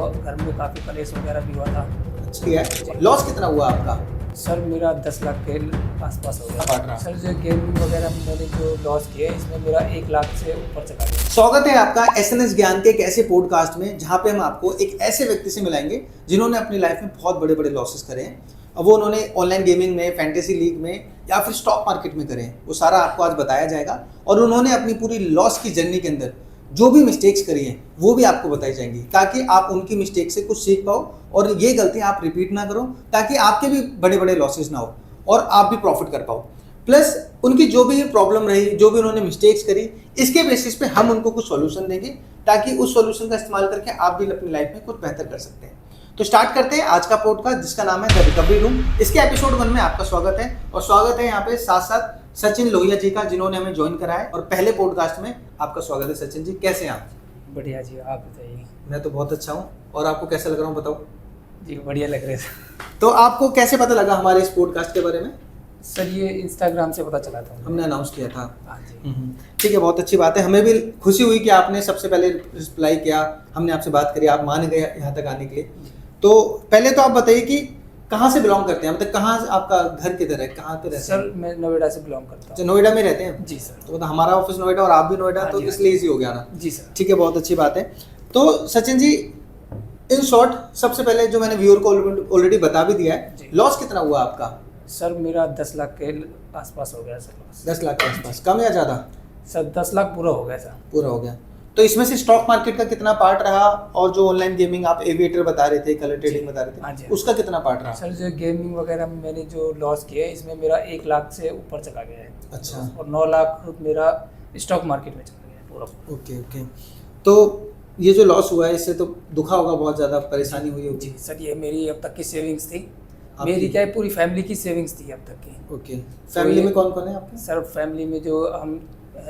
घर में काफ़ी कलेश वगैरह भी हुआ था। ठीक है, लॉस कितना हुआ आपका? सर मेरा 10 लाख के आसपास हो पाट रहा। गया। सर जो गेमिंग वगैरह में मैंने जो लॉस किया है इसमें मेरा 1 लाख से ऊपर चला गया। स्वागत है आपका एसएनएस ज्ञान के एक ऐसे पॉडकास्ट में जहां पे हम आपको एक ऐसे व्यक्ति से मिलाएंगे जिन्होंने अपनी लाइफ में बहुत बड़े बड़े लॉसेस करे हैं। अब वो उन्होंने ऑनलाइन गेमिंग में, फैंटेसी लीग में या फिर स्टॉक मार्केट में करे हैं, वो सारा आपको आज बताया जाएगा। और उन्होंने अपनी पूरी लॉस की जर्नी के अंदर जो भी मिस्टेक्स करी हैं वो भी आपको बताई जाएंगी, ताकि आप उनकी मिस्टेक से कुछ सीख पाओ और ये गलतियां आप रिपीट ना करो, ताकि आपके भी बड़े बड़े लॉसेस ना हो और आप भी प्रॉफिट कर पाओ। प्लस उनकी जो भी प्रॉब्लम रही, जो भी उन्होंने मिस्टेक्स करी, इसके बेसिस पे हम उनको कुछ सॉल्यूशन देंगे, ताकि उस सॉल्यूशन का इस्तेमाल करके आप भी अपनी लाइफ में कुछ बेहतर कर सकते हैं। तो स्टार्ट करते हैं आज का पॉडकास्ट, जिसका नाम है द रिकवरी रूम। इसके एपिसोड 1 में आपका स्वागत है और स्वागत है यहाँ पे साथ साथ सचिन लोहिया जी का, जिन्होंने हमें ज्वाइन करा है। और पहले पॉडकास्ट में आपका स्वागत है सचिन जी। कैसे हैं आप? बढ़िया जी, आप बताइए। मैं तो बहुत अच्छा हूँ। और आपको कैसा लग रहा हूँ बताओ? जी बढ़िया लग रहे थे। तो आपको कैसे पता लगा हमारे इस पॉडकास्ट के बारे में? सर ये इंस्टाग्राम से पता चला था, हमने अनाउंस किया था। हाँ जी। ठीक है, बहुत अच्छी बात है। हमें भी खुशी हुई कि आपने सबसे पहले रिप्लाई किया, हमने आपसे बात करी, आप मान गए यहाँ तक आने के लिए। तो पहले तो आप बताइए कि कहाँ से बिलोंग करते हैं, मतलब कहाँ आपका घर किधर है, कहाँ पे रहते हैं? सर मैं नोएडा से बिलोंग करता अच्छा, नोएडा में रहते हैं? जी सर। तो मतलब हमारा ऑफिस नोएडा और आप भी नोएडा, हाँ तो जी, इसलिए इजी हो गया ना। जी सर। ठीक है, बहुत अच्छी बात है। तो सचिन जी, इन शॉर्ट सबसे पहले जो मैंने व्यूअर को ऑलरेडी बता भी दिया है, जी। लॉस कितना हुआ आपका? सर मेरा 10 लाख के आसपास हो गया सर लॉस। 10 लाख के आसपास, कम या ज़्यादा? सर 10 लाख पूरा हो गया सर। पूरा हो गया। तो इसमें से स्टॉक मार्केट का कितना पार्ट रहा, और जो ऑनलाइन गेमिंग आप एविएटर बता रहे थे, कलर ट्रेडिंग बता हाँ रहे जी। थे, उसका कितना पार्ट रहा? सर जो गेमिंग वगैरह में मैंने जो लॉस किया है इसमें मेरा 1 लाख से ऊपर चला गया है। अच्छा। और 9 लाख मेरा स्टॉक मार्केट में चला गया है पूरा। Okay okay. तो ये जो लॉस हुआ है, इससे तो दुखा होगा, बहुत ज़्यादा परेशानी हुई होगी। जी सर, ये मेरी अब तक की सेविंग्स थी। आपकी? मेरी क्या है, पूरी फैमिली की सेविंग्स थी अब तक की। ओके। फैमिली ये- में कौन कौन है आपके? सर फैमिली में जो हम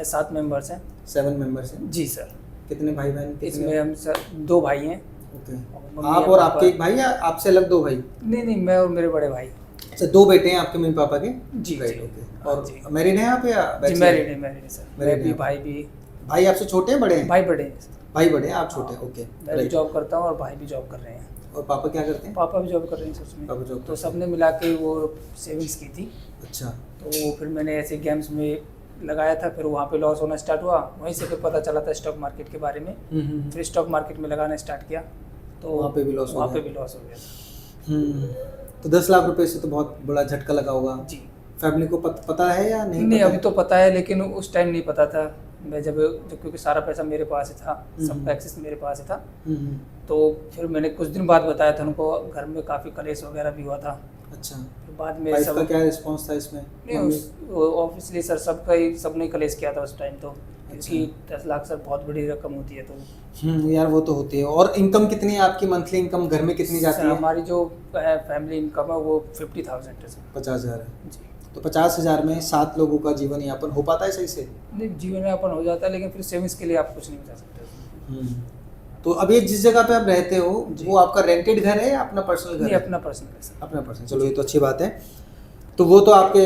7 मेंबर्स हैं। 7 मेंबर्स हैं। जी सर। कितने भाई बहन? इसमें हम सर 2 भाई हैं। ओके। मम्मी आप और और पापा। आपके एक भाई या आपसे अलग 2 भाई? नहीं, मैं और मेरे बड़े भाई। अच्छा, 2 बेटे हैं आपके मम्मी पापा के? जी, राइट, जी। ओके। हाँ और जी। मैरिड हैं आप या जी bachelor? मैरिड है सर। Married मैं भी, हैं। भाई भी। भाई आपसे छोटे हैं, बड़े हैं? भाई बड़े हैं। भाई बड़े हैं, आप छोटे हैं। हाँ। ओके, मैं भी राइट। जॉब करता हूँ और भाई भी जॉब कर रहे हैं। और पापा क्या करते हैं? पापा भी जॉब कर रहे हैं सच पापा में। जॉब तो करते सबने मिला के वो सेविंग्स की थी। अच्छा। तो फिर मैंने ऐसे गेम्स में लगाया था, फिर वहाँ पे लॉस होना स्टार्ट हुआ। वहीं से फिर पता चला था स्टॉक मार्केट के बारे में। फिर स्टॉक मार्केट में लगाना स्टार्ट किया तो वहाँ पे भी लॉस हो वहाँ पे गया। भी लॉस हो गया। तो 10 लाख रुपए से तो बहुत बड़ा झटका लगा होगा। जी। फैमिली को पता है या नहीं? नहीं पता अभी है? तो पता है, लेकिन उस टाइम नहीं पता था। मैं जब क्योंकि सारा पैसा मेरे पास ही था, सबका एक्सेस मेरे पास ही था। तो फिर मैंने कुछ दिन बाद बताया था उनको। घर में काफ़ी कलेश वगैरह भी हुआ था। अच्छा। फिर बाद में वाइफ सब का क्या रिस्पॉन्स था इसमें? ऑब्वियसली सर सबने ही कलेश किया था उस टाइम तो, क्योंकि 10 लाख सर बहुत बड़ी रकम होती है। तो यार वो तो होती है। और इनकम कितनी है आपकी? मंथली इनकम घर में कितनी जाती सर है? हमारी जो फैमिली इनकम है वो 50,000 है सर। 50,000 है। जी। तो 50,000 में 7 लोगों का जीवन यापन हो पाता है सही से? नहीं, जीवन यापन हो जाता है, लेकिन फिर सेविंग्स के लिए आप कुछ नहीं बचा सकते। तो अब ये जिस जगह पे आप रहते हो, जी। वो आपका रेंटेड घर है या अपना पर्सनल घर नहीं, है? अपना पर्सनल है सर। अपना पर्सनल। चलो ये तो अच्छी बात है। तो वो तो आपके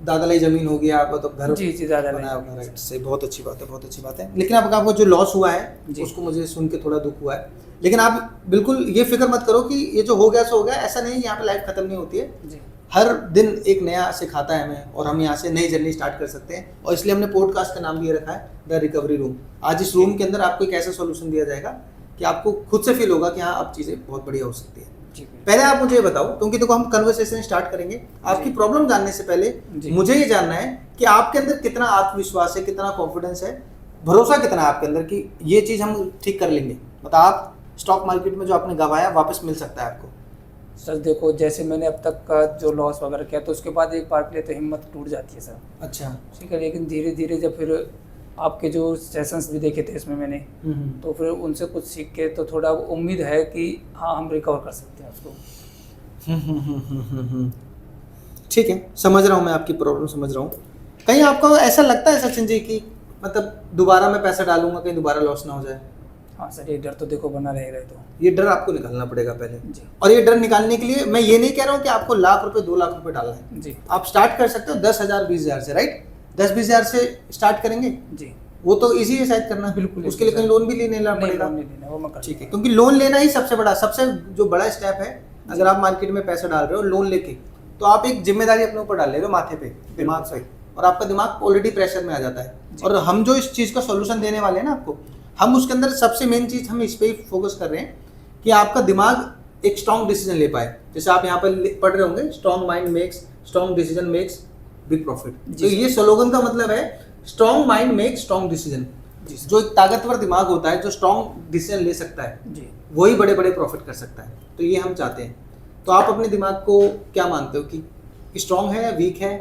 दादा लाई जमीन होगी, आपको तो घर जी जी दादा बनाया लाई होगा। राइट, सही, बहुत अच्छी बात है, बहुत अच्छी बात है। लेकिन अब आपको जो लॉस हुआ है जी। उसको मुझे सुन के थोड़ा दुख हुआ है। लेकिन आप बिल्कुल ये फिक्र मत करो कि ये जो हो गया सो हो गया। ऐसा नहीं, यहाँ पे लाइफ खत्म नहीं होती है। जी। हर दिन एक नया सिखाता है हमें, और हम यहाँ से नई जर्नी स्टार्ट कर सकते हैं। और इसलिए हमने पॉडकास्ट का नाम भी रखा है द रिकवरी रूम। आज इस रूम के अंदर आपको एक ऐसा सॉल्यूशन दिया जाएगा कि आपको खुद से फील होगा कि हाँ अब चीज़ें बहुत बढ़िया हो सकती है। जी। पहले आप मुझे ये बताओ, क्योंकि देखो हम कन्वर्सेशन स्टार्ट करेंगे, आपकी जी। प्रॉब्लम जानने से पहले जी। मुझे ये जानना है कि आपके अंदर कितना आत्मविश्वास है, कितना कॉन्फिडेंस है, भरोसा कितना है आपके अंदर कि ये चीज़ हम ठीक कर लेंगे। मतलब आप स्टॉक मार्केट में जो आपने गंवाया वापस मिल सकता है आपको? सर देखो, जैसे मैंने अब तक का जो लॉस वगैरह किया, तो उसके बाद एक बार के लिए तो हिम्मत टूट जाती है सर। अच्छा। ठीक है, लेकिन धीरे धीरे जब फिर आपके जो सेशंस भी देखे थे इसमें मैंने, तो फिर उनसे कुछ सीख के तो थोड़ा उम्मीद है कि हाँ हम रिकवर कर सकते हैं उसको। ठीक है, समझ रहा हूँ, मैं आपकी प्रॉब्लम समझ रहा हूँ। कहीं आपको ऐसा लगता है सचिन जी कि मतलब दोबारा मैं पैसा डालूंगा कहीं दोबारा लॉस ना हो जाए? हाँ सर, ये डर तो देखो बना रहेगा। तो ये डर आपको निकालना पड़ेगा पहले। जी। और ये डर निकालने के लिए मैं ये नहीं कह रहा हूँ कि आपको लाख रुपए 2 लाख रुपए डालना है। जी। आप स्टार्ट कर सकते हो 10,000 20,000 से। राइट, 10-20 हज़ार से स्टार्ट करेंगे। जी। वो तो इजी है शायद करना, बिल्कुल उसके लिए कहीं लोन भी लेना पड़ेगा। लोन नहीं लेना, वो मैं कर ठीक है, क्योंकि लोन लेना ही सबसे जो बड़ा स्टेप है। अगर आप मार्केट में पैसा डाल रहे हो लोन लेके, तो आप एक जिम्मेदारी अपने ऊपर डाल ले रहे हो माथे पे, दिमाग से, और आपका दिमाग ऑलरेडी प्रेशर में आ जाता है। और हम जो इस चीज़ का सोल्यूशन देने वाले हैं ना आपको, हम उसके अंदर सबसे मेन चीज़ हम इस पे ही फोकस कर रहे हैं कि आपका दिमाग एक स्ट्रॉन्ग डिसीजन ले पाए। जैसे आप यहाँ पर पढ़ रहे होंगे, strong mind makes strong decision makes big profit. तो ये स्लोगन का मतलब है strong mind makes strong decision. जो एक ताकतवर दिमाग होता है, जो स्ट्रॉन्ग डिसीजन ले सकता है, वही बड़े बड़े प्रॉफिट कर सकता है। तो ये हम चाहते हैं। तो आप अपने दिमाग को क्या मानते हो कि स्ट्रॉन्ग है या वीक है,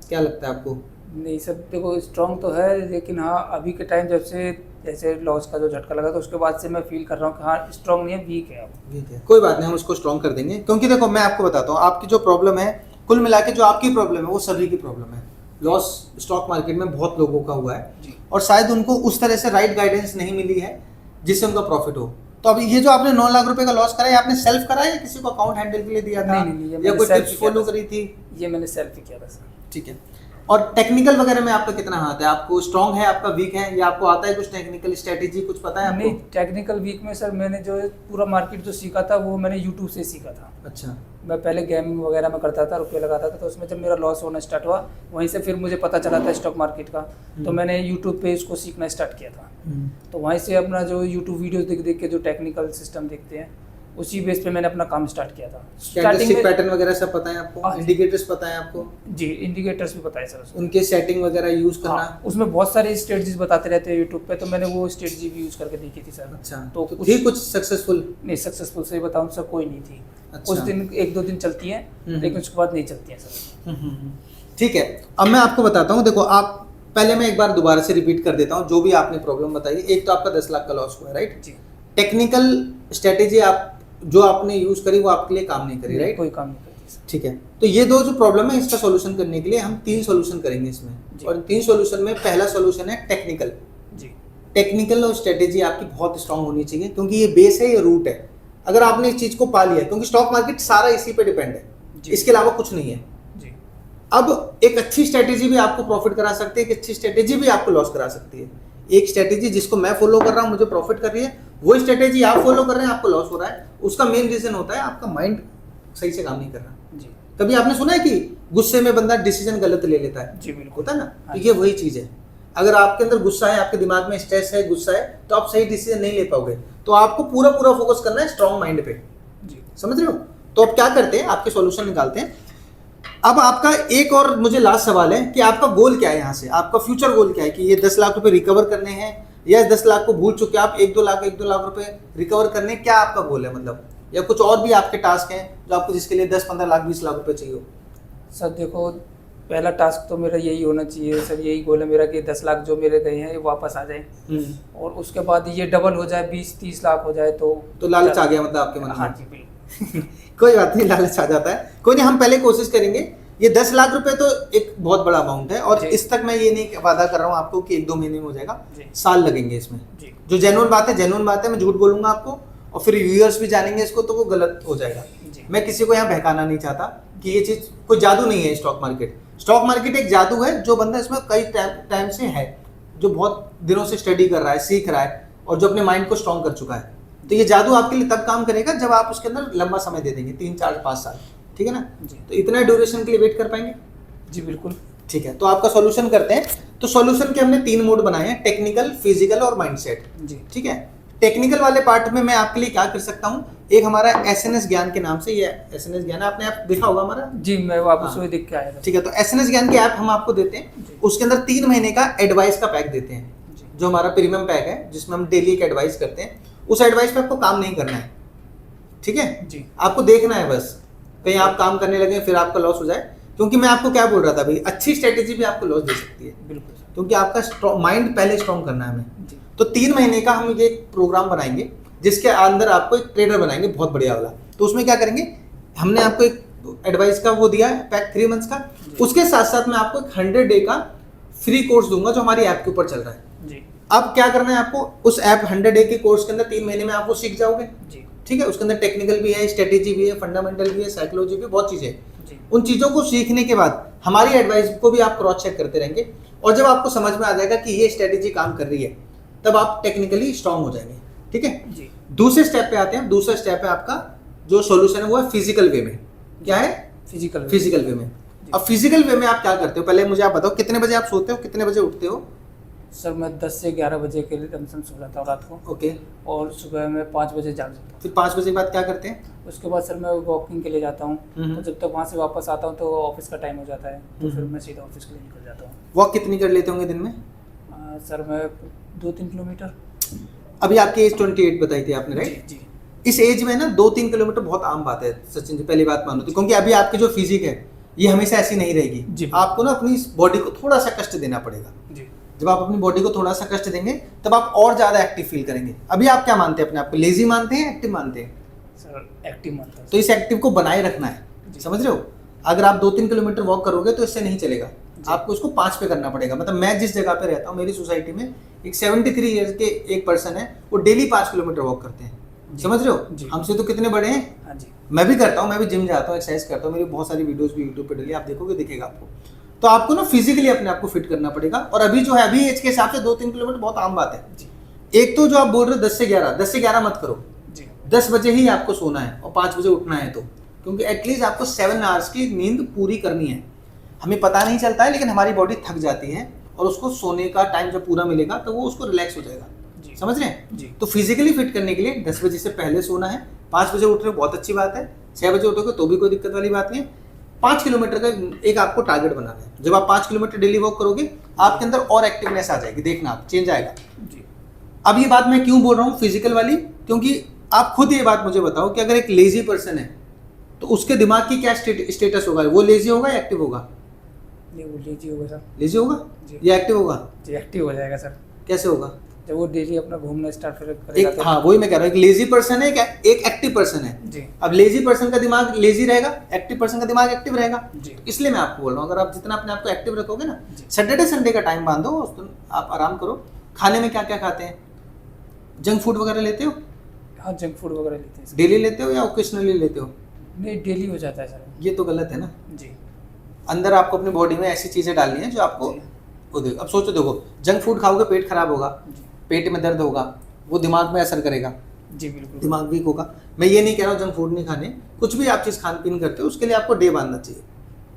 क्या लगता है आपको? नहीं सर, देखो स्ट्रॉन्ग तो है, लेकिन हाँ अभी के टाइम जब से जैसे लॉस का जो झटका लगा, तो उसके बाद से मैं फील कर रहा हूँ कि हाँ स्ट्रॉन्ग नहीं है, वीक है। अब वीक है, कोई बात नहीं, हम उसको स्ट्रॉन्ग कर देंगे। क्योंकि देखो मैं आपको बताता हूँ, आपकी जो प्रॉब्लम है, कुल मिला के जो आपकी प्रॉब्लम है वो सभी की प्रॉब्लम है। लॉस स्टॉक मार्केट में बहुत लोगों का हुआ है, और शायद उनको उस तरह से राइट गाइडेंस नहीं मिली है जिससे उनका प्रॉफिट हो। तो अभी ये जो आपने 9 लाख रुपए का लॉस करा है, आपने सेल्फ करा है या किसी को अकाउंट हैंडल के लिए दिया था? नहीं, या कोई टिप्स फॉलो करी थी? ये मैंने सेल्फ ही किया था सर। ठीक है। और टेक्निकल वगैरह में आपका कितना हाथ है? आपको स्ट्रॉन्ग है, आपका वीक है, या आपको आता है कुछ टेक्निकल स्ट्रेटेजी, कुछ पता है आपको? नहीं, टेक्निकल वीक में सर मैंने जो पूरा मार्केट जो सीखा था वो मैंने यूट्यूब से सीखा था। अच्छा। मैं पहले गेमिंग वगैरह में करता था, रुपये लगाता था, तो उसमें जब मेरा लॉस होना स्टार्ट हुआ, वहीं से फिर मुझे पता चला था स्टॉक मार्केट का, तो मैंने यूट्यूब पे इसको सीखना स्टार्ट किया था। तो वहीं से अपना जो यूट्यूब वीडियोस देख देख के जो टेक्निकल सिस्टम देखते हैं, उसी बेस पे मैंने अपना काम स्टार्ट किया था। स्टार्टिंग में पैटर्न वगैरह सब पता है आपको? इंडिकेटर्स पता है आपको? जी, इंडिकेटर्स भी पता है सर। उनके सेटिंग वगैरह यूज करना? उसमें बहुत सारी स्ट्रेटजीज बताते रहते हैं यूट्यूब पे, तो मैंने वो स्ट्रेटजी भी यूज करके देखी थी सर। अच्छा, तो थी कुछ सक्सेसफुल? नहीं, सक्सेसफुल सही बताऊं सर कोई नहीं थी। अच्छा। कुछ दिन 1-2 दिन चलती है, लेकिन उसके बाद नहीं चलती है सर। ठीक है, अब मैं आपको बताता हूँ। देखो आप पहले मैं एक बार दोबारा से रिपीट कर देता हूँ जो भी आपने प्रॉब्लम बताई। एक तो आपका 10 लाख का लॉस हुआ है, राइट? जी। टेक्निकल स्ट्रेटेजी आप जो आपने यूज करी वो आपके लिए काम नहीं करी, राइट? कोई काम नहीं करती सर। ठीक है, तो ये दो जो प्रॉब्लम है इसका सॉल्यूशन करने के लिए हम 3 सॉल्यूशन करेंगे इसमें। और 3 सॉल्यूशन में पहला सॉल्यूशन है टेक्निकल। जी। टेक्निकल और स्ट्रेटेजी आपकी बहुत स्ट्रांग होनी चाहिए, क्योंकि ये बेस है, ये रूट है। अगर आपने इस चीज को पा लिया, क्योंकि स्टॉक मार्केट सारा इसी पे डिपेंड है, इसके अलावा कुछ नहीं है। जी। अब एक अच्छी स्ट्रेटेजी भी आपको प्रॉफिट करा सकती है, एक अच्छी स्ट्रेटेजी भी आपको लॉस करा सकती है। एक स्ट्रेटेजी जिसको मैं फॉलो कर रहा हूँ मुझे प्रॉफिट कर रही है, वो स्ट्रेटेजी आप फॉलो कर रहे हैं आपको लॉस हो रहा है। उसका मेन रीजन होता है आपका माइंड सही से काम नहीं कर रहा। जी। कभी आपने सुना है कि गुस्से में बंदा डिसीजन गलत ले लेता है? जी बिल्कुल। होता है ना? तो ये वही चीज है। अगर आपके अंदर गुस्सा है, आपके दिमाग में स्ट्रेस है, गुस्सा है, तो आप सही डिसीजन नहीं ले पाओगे। तो आपको पूरा फोकस करना है स्ट्रॉन्ग माइंड पे। जी। समझ रहे हो? तो अब क्या करते हैं, आपके सॉल्यूशन निकालते हैं। अब आपका एक और मुझे लास्ट सवाल है कि आपका गोल क्या है यहाँ से? आपका फ्यूचर गोल क्या है कि ये 10 लाख रुपए रिकवर करने हैं, या 10 लाख को भूल चुके आप 1-2 लाख रुपए रिकवर करने, क्या आपका गोल है? मतलब, या कुछ और भी आपके टास्क हैं जो आपको जिसके लिए 10-15 लाख 20 लाख रुपए चाहिए हो? सर देखो, पहला टास्क तो मेरा यही होना चाहिए सर, यही गोल है मेरा कि 10 लाख जो मेरे गए हैं ये वापस आ जाए, और उसके बाद ये डबल हो जाए, 20-30 लाख हो जाए। तो लालच आ गया मतलब आपके मन में? हाँ जी बिल्कुल। कोई बात नहीं, लालच आ जाता है, कोई नहीं, हम पहले कोशिश करेंगे। ये 10 लाख रुपए तो एक बहुत बड़ा अमाउंट है, और इस तक मैं ये नहीं वादा कर रहा हूँ आपको कि 1-2 महीने में हो जाएगा, साल लगेंगे इसमें। जो जेन्युइन बात है, मैं झूठ बोलूंगा आपको, और फिर व्यूअर्स भी जानेंगे इसको तो वो गलत हो जाएगा। मैं किसी को यहाँ बहकाना नहीं चाहता कि ये चीज कोई जादू नहीं है। स्टॉक मार्केट एक जादू है, जो बंदा इसमें कई टाइम से है, जो बहुत दिनों से स्टडी कर रहा है, सीख रहा है, और जो अपने माइंड को स्ट्रॉन्ग कर चुका है। तो ये जादू आपके लिए तब काम करेगा जब आप उसके अंदर लंबा समय दे देंगे, 3-4-5 साल। ठीक है ना? तो इतना ड्यूरेशन के लिए वेट कर पाएंगे? जी बिल्कुल। ठीक है, तो आपका सॉल्यूशन करते हैं। तो सॉल्यूशन के हमने 3 मोड बनाए हैं, टेक्निकल, फिजिकल और माइंडसेट। जी। ठीक है, टेक्निकल वाले पार्ट में मैं आपके लिए क्या कर सकता हूँ, एक हमारा SNS ज्ञान के नाम से, ये SNS ज्ञान आपने आप देखा होगा हमारा? जी, मैं वापस वही देख के आया था। ठीक है, तो SNS ज्ञान के ऐप हम आपको देते हैं, उसके अंदर 3 महीने का एडवाइस का पैक देते हैं, जो हमारा प्रीमियम पैक है, जिसमें हम डेली एक एडवाइस करते हैं। उस एडवाइस पे आपको काम नहीं करना है, ठीक है जी, आपको देखना है बस, कहीं आप काम करने लगे फिर आपका लॉस हो जाए। क्योंकि मैं आपको क्या बोल रहा था भाई, अच्छी स्ट्रेटेजी भी आपको लॉस दे सकती है, बिल्कुल, क्योंकि आपका माइंड पहले स्ट्रॉन्ग करना है हमें। तो 3 महीने का हम ये एक प्रोग्राम बनाएंगे, जिसके अंदर आपको एक ट्रेडर बनाएंगे बहुत बढ़िया वाला। तो उसमें क्या करेंगे, हमने आपको एक एडवाइस का वो दिया है पैक 3 मंथ्स का, उसके साथ साथ मैं आपको एक 100 डे का फ्री कोर्स दूंगा जो हमारी ऐप के ऊपर चल रहा है जी। अब क्या करना है आपको, उस ऐप 100 डे के कोर्स के अंदर 3 महीने में आप वो सीख जाओगे जी। ठीक है। उसके अंदर टेक्निकल भी है, स्ट्रेटेजी भी है, फंडामेंटल भी है, साइकोलॉजी भी, बहुत चीजें। उन चीजों को सीखने के बाद हमारी एडवाइस को भी आप क्रॉस चेक करते रहेंगे, और जब आपको समझ में आ जाएगा कि ये स्ट्रेटेजी काम कर रही है, तब आप टेक्निकली स्ट्रांग हो जाएंगे। ठीक है जी। दूसरे स्टेप पे आते हैं। दूसरा स्टेप है आपका जो सॉल्यूशन है वो है फिजिकल वे में। क्या है? फिजिकल वे में। अब फिजिकल वे में आप क्या करते हो, पहले मुझे आप बताओ कितने बजे आप सोते हो, कितने बजे उठते हो? सर मैं 10 से 11 बजे के लिए लमसम सो जाता हूँ रात को। ओके। और सुबह में 5 बजे जाग जाता हूँ। फिर 5 बजे के बाद क्या करते हैं? उसके बाद सर मैं वॉकिंग के लिए जाता हूँ। तो जब तक वहाँ से वापस आता हूँ तो ऑफिस का टाइम हो जाता है, तो फिर मैं सीधा ऑफिस के लिए निकल जाता हूँ। वॉक कितनी कर लेते होंगे दिन में? सर मैं 2-3 किलोमीटर। अभी आपकी एज 28 बताई थी आपने, राइट? जी। इस एज में ना 2-3 किलोमीटर बहुत आम बात है सचिन जी, पहली बात मानो तो, क्योंकि अभी आपकी जो फिजिक है ये हमेशा ऐसी नहीं रहेगी। आपको ना अपनी बॉडी को थोड़ा सा कष्ट देना पड़ेगा। जी। जब आप अपनी बॉडी को थोड़ा सा कष्ट देंगे तब आप और ज्यादा एक्टिव फील करेंगे। अभी आप क्या मानते हैं अपने आप को, लेजी मानते हैं, एक्टिव मानते हैं? सर एक्टिव मानता हूँ। तो इस एक्टिव को बनाए रखना है, समझ रहे हो? अगर आप 2-3 किलोमीटर वॉक करोगे तो इससे नहीं चलेगा, आपको उसको 5 पे करना पड़ेगा। मतलब मैं जिस जगह पे रहता हूँ, मेरी सोसाइटी में एक 73 ईयर्स के एक पर्सन है, वो डेली 5 किलोमीटर वॉक करते हैं। समझ रहे हो? हमसे तो कितने बड़े हैं। हाँ जी। मैं भी करता हूँ, मैं भी जिम जाता हूँ, एक्सरसाइज करता हूँ, मेरी बहुत सारी वीडियोस भी यूट्यूब पे डली, आप देखोगे दिखेगा आपको। तो आपको ना फिजिकली अपने आप को फिट करना पड़ेगा। और अभी जो है, अभी एज के हिसाब से 2-3 किलोमीटर बहुत आम बात है जी। एक तो जो आप बोल रहे हो 10 से 11 मत करो जी। 10 बजे ही आपको सोना है और 5 बजे उठना है, तो क्योंकि एटलीस्ट आपको 7 आवर्स की नींद पूरी करनी है। हमें पता नहीं चलता है, लेकिन हमारी बॉडी थक जाती है और उसको सोने का टाइम जब पूरा मिलेगा तो वो उसको रिलैक्स हो जाएगा। समझ रहे हैं जी। तो फिजिकली फिट करने के लिए 10 बजे से पहले सोना है, 5 बजे उठ रहे हो बहुत अच्छी बात है, 6 बजे उठोगे तो भी कोई दिक्कत वाली बात नहीं है। 5 किलोमीटर का एक आपको टारगेट बनाना है। जब आप 5 किलोमीटर डेली वॉक करोगे आपके अंदर और एक्टिवनेस आ जाएगी, देखना आप चेंज आएगा जी। अब ये बात मैं क्यों बोल रहा हूँ फिजिकल वाली, क्योंकि आप खुद ये बात मुझे बताओ कि अगर एक लेजी पर्सन है तो उसके दिमाग की क्या स्टेटस होगा, वो लेजी होगा या एक्टिव होगा? नहीं, वो लेजी होगा सर। लेजी होगा या एक्टिव होगा? जी एक्टिव हो जाएगा सर। कैसे होगा? जब वो डेली अपना घूमना स्टार्ट करेगा तो। हाँ वही मैं कह रहा हूँ, एक लेजी पर्सन है, एक एक्टिव पर्सन है जी। अब लेजी पर्सन का दिमाग लेजी रहेगा, एक्टिव पर्सन का दिमाग एक्टिव रहेगा जी। इसलिए मैं आपको बोल रहा हूँ, अगर आप जितना अपने आप को एक्टिव रखोगे ना, सैटरडे संडे का टाइम बांधो, उस दिन आप आराम करो। खाने में क्या क्या खाते हैं? जंक फूड वगैरह लेते हो? हाँ जंक फूड वगैरह लेते हैं। डेली लेते हो या ओकेशनली लेते हो? नहीं डेली हो जाता है सर। ये तो गलत है ना जी। अंदर आपको अपनी बॉडी में ऐसी चीजें डालनी है जो आपको, अब सोचो, देखो जंक फूड खाओगे पेट खराब होगा, पेट में दर्द होगा, वो दिमाग में असर करेगा जी। बिल्कुल दिमाग वीक होगा। मैं ये नहीं कह रहा हूँ जंक फूड नहीं खाने, कुछ भी आप चीज़ खान पीन करते हो उसके लिए आपको डे बांधना चाहिए।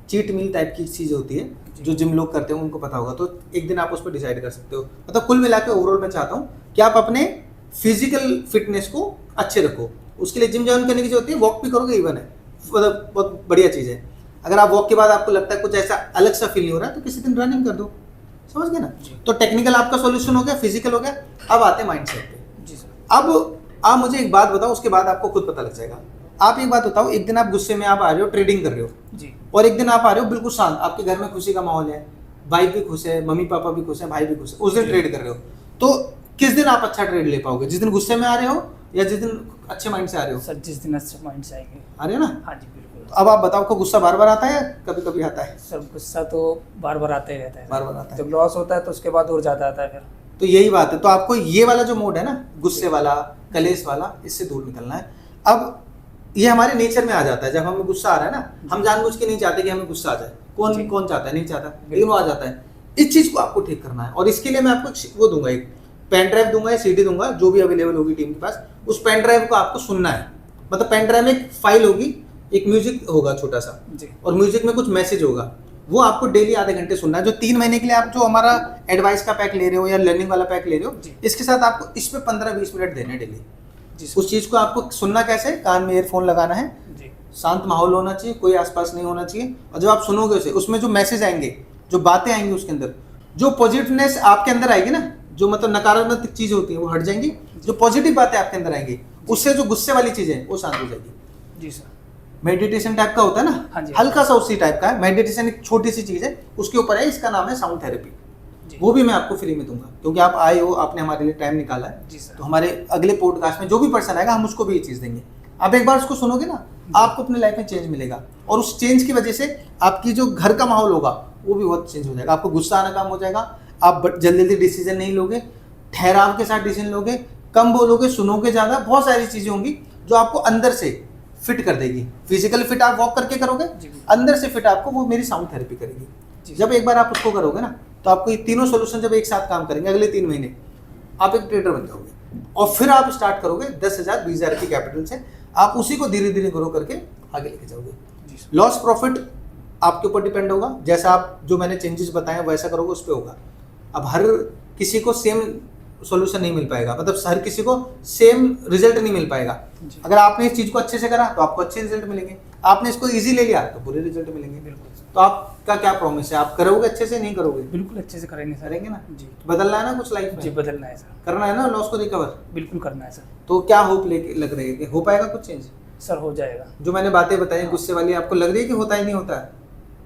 चीट मील टाइप की चीज़ होती है जो जिम लोग करते हैं, उनको पता होगा, तो एक दिन आप उस पर डिसाइड कर सकते हो। मतलब कुल मिला के ओवरऑल मैं चाहता हूँ कि आप अपने फिजिकल फिटनेस को अच्छे रखो। उसके लिए जिम ज्वाइन करने की जरूरत है, वॉक भी करोगे इवन है, मतलब बहुत बढ़िया चीज़ है। अगर आप वॉक के बाद आपको लगता है कुछ ऐसा अलग सा फील नहीं हो रहा है तो किसी दिन रनिंग कर दो, समझ गए ना। तो टेक्निकल आपका सॉल्यूशन हो गया, फिजिकल हो गया, अब आते हैं माइंडसेट पे जी सर। अब आप मुझे एक बात बताओ, उसके बाद आपको खुद पता लग जाएगा। आप एक बात बताओ, एक दिन आप गुस्से में आप आ रहे हो, ट्रेडिंग कर रहे हो जी, और एक दिन आप आ रहे हो बिल्कुल शांत, आपके घर में खुशी का माहौल है, वाइफ भी खुश है, मम्मी पापा भी खुश है, भाई भी खुश है, उस दिन ट्रेड कर रहे हो, तो किस दिन आप अच्छा ट्रेड ले पाओगे? जिस दिन गुस्से में आ रहे हो या जिस दिन अच्छे माइंड से आ रहे हो? सर जिस दिन अच्छे माइंड से आएंगे। आ रहे हो ना? हाँ जी बिल्कुल। तो अब आप बताओ, आपको गुस्सा बार बार आता है या कभी कभी आता है? सर गुस्सा तो बार बार आता ही रहता है, बार बार आता है। जब लॉस होता है तो उसके बाद और ज्यादा आता है फिर। तो यही बात है, तो आपको ये वाला जो मोड है ना, गुस्से वाला, कलेश वाला, इससे दूर निकलना है। अब ये हमारे नेचर में आ जाता है, जब हमें गुस्सा आ रहा है ना, हम जानबूझ के नहीं चाहते कि हमें गुस्सा आ जाए, कौन चाहता है? नहीं चाहता, लेकिन वो आ जाता है। इस चीज को आपको ठीक करना है, और इसके लिए मैं आपको वो दूंगा, एक पेन ड्राइव दूंगा या सीडी दूंगा, जो भी अवेलेबल होगी टीम के पास। उस पेन ड्राइव को आपको सुनना है, मतलब पेन ड्राइव में एक फाइल होगी, एक म्यूजिक होगा छोटा सा, और म्यूजिक में कुछ मैसेज होगा, वो आपको डेली आधे घंटे सुनना है। जो 3 महीने के लिए आप जो हमारा एडवाइस का पैक ले रहे हो या लर्निंग वाला पैक ले रहे हो, इसके साथ आपको इस पे 15-20 मिनट देने डेली। उस चीज को आपको सुनना कैसे? कान में ईयरफोन लगाना है, शांत माहौल होना चाहिए, कोई आसपास नहीं होना चाहिए, और जब आप सुनोगे उसे, उसमें जो मैसेज आएंगे, जो बातें आएंगी उसके अंदर, जो पॉजिटिवनेस आपके अंदर आएगी ना, जो मतलब नकारात्मक चीज होती है वो हट जाएंगी, जो पॉजिटिव बातें आपके अंदर आएंगी, उससे जो गुस्से वाली चीजें हैं वो शांत हो जाएगी। जी सर। मेडिटेशन टाइप का होता है ना, हाँ जी, हल्का सा उसी टाइप का है। मेडिटेशन एक छोटी सी चीज है, उसके ऊपर है, इसका नाम है साउंड थेरेपी। वो भी मैं आपको फ्री में दूंगा, क्योंकि आप आए हो, आपने हमारे लिए टाइम निकाला है। तो हमारे अगले पॉडकास्ट में जो भी पर्सन आएगा, हम उसको भी ये चीज देंगे। आप एक बार उसको सुनोगे ना, आपको अपने लाइफ में चेंज मिलेगा, और उस चेंज की वजह से आपकी जो घर का माहौल होगा वो भी बहुत चेंज हो जाएगा। आपको गुस्सा आना कम हो जाएगा, आप जल्दी जल्दी डिसीजन नहीं लोगे, ठहराव के साथ डिसीजन लोगे, कम बोलोगे, सुनोगे ज्यादा, बहुत सारी चीजें होंगी जो आपको अंदर से फिट कर देगी। फिजिकल फिट आप वॉक करके करोगे, अंदर से फिट आपको वो मेरी साउंड थेरेपी करेगी। जब एक बार आप उसको करोगे ना, तो आपको ये तीनों सोल्यूशन जब एक साथ काम करेंगे अगले 3 महीने, आप एक ट्रेडर बन जाओगे और फिर आप स्टार्ट करोगे 10,000 20,000 की कैपिटल से, आप उसी को धीरे धीरे ग्रो करके आगे लेके जाओगे। लॉस प्रॉफिट आपके ऊपर डिपेंड होगा, जैसा आप जो मैंने चेंजेस बताए वैसा करोगे उस पर होगा। अब हर किसी को सेम सॉल्यूशन नहीं मिल पाएगा, मतलब हर किसी को सेम रिजल्ट नहीं मिल पाएगा। अगर आपने इस चीज को अच्छे से करा तो आपको अच्छे रिजल्ट मिलेंगे, आपने इसको इजी ले लिया तो बुरे रिजल्ट मिलेंगे। बिल्कुल। तो आपका क्या प्रॉमिस है, आप करोगे अच्छे से, नहीं करोगे? बिल्कुल अच्छे से करेंगे सर। करेंगे ना जी। बदलना है ना कुछ लाइफ में? जी बदलना है सर। करना है ना लॉस को रिकवर? बिल्कुल करना है सर। तो क्या होप लग रही है कि हो पाएगा कुछ चेंज? सर हो जाएगा। जो मैंने बातें बताई गुस्से वाली, आपको लग रही है कि होता ही नहीं होता है?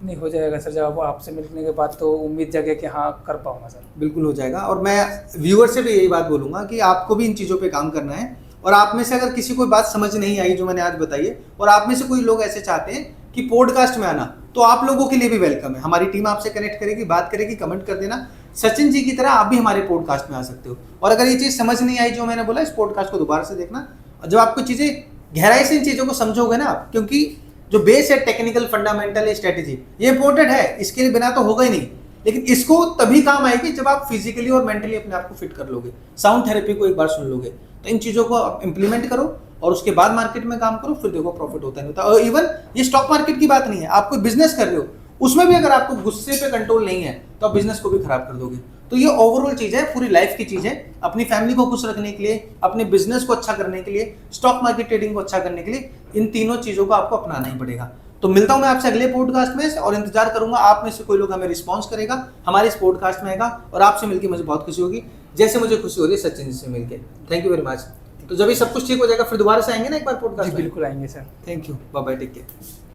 नहीं हो जाएगा सर, जब आपसे मिलने के बाद तो उम्मीद जगे कि हाँ कर पाऊंगा सर। बिल्कुल हो जाएगा। और मैं व्यूअर से भी यही बात बोलूंगा कि आपको भी इन चीज़ों पे काम करना है। और आप में से अगर किसी को बात समझ नहीं आई जो मैंने आज बताई है, और आप में से कोई लोग ऐसे चाहते हैं कि पॉडकास्ट में आना, तो आप लोगों के लिए भी वेलकम है। हमारी टीम आपसे कनेक्ट करेगी, बात करेगी, कमेंट कर देना। सचिन जी की तरह आप भी हमारे पॉडकास्ट में आ सकते हो। और अगर ये चीज़ समझ नहीं आई जो मैंने बोला, इस पॉडकास्ट को दोबारा से देखना। और जब आपको चीज़ें गहराई से इन चीज़ों को समझोगे ना आप, क्योंकि जो बेस है टेक्निकल फंडामेंटल स्ट्रेटेजी, ये इंपॉर्टेंट है, इसके बिना तो होगा ही नहीं। लेकिन इसको तभी काम आएगी जब आप फिजिकली और मेंटली अपने आप को फिट कर लोगे, साउंड थेरेपी को एक बार सुन लोगे। तो इन चीज़ों को आप इम्प्लीमेंट करो और उसके बाद मार्केट में काम करो, फिर देखो प्रॉफिट होता नहीं होता। और इवन ये स्टॉक मार्केट की बात नहीं है, आप कोई बिजनेस कर रहे हो उसमें भी अगर आपको गुस्से पे कंट्रोल नहीं है तो आप बिजनेस को भी खराब कर दोगे। तो ये ओवरऑल चीज़ है, पूरी लाइफ की चीज़ है। अपनी फैमिली को खुश रखने के लिए, अपने बिजनेस को अच्छा करने के लिए, स्टॉक मार्केट ट्रेडिंग को अच्छा करने के लिए, इन तीनों चीज़ों को आपको अपनाना ही पड़ेगा। तो मिलता हूं मैं आपसे अगले पॉडकास्ट में, और इंतजार करूंगा आप में से कोई लोग हमें रिस्पॉन्स करेगा, हमारे इस पॉडकास्ट में आएगा, और आपसे मिलकर मुझे बहुत खुशी होगी, जैसे मुझे खुशी हो रही है सचिन जी से मिलकर। Thank you very much. तो जब ये सब कुछ ठीक हो जाएगा फिर दोबारा से आएंगे ना एक बार पॉडकास्ट में? बिल्कुल आएंगे sir. Thank you, bye bye, take care.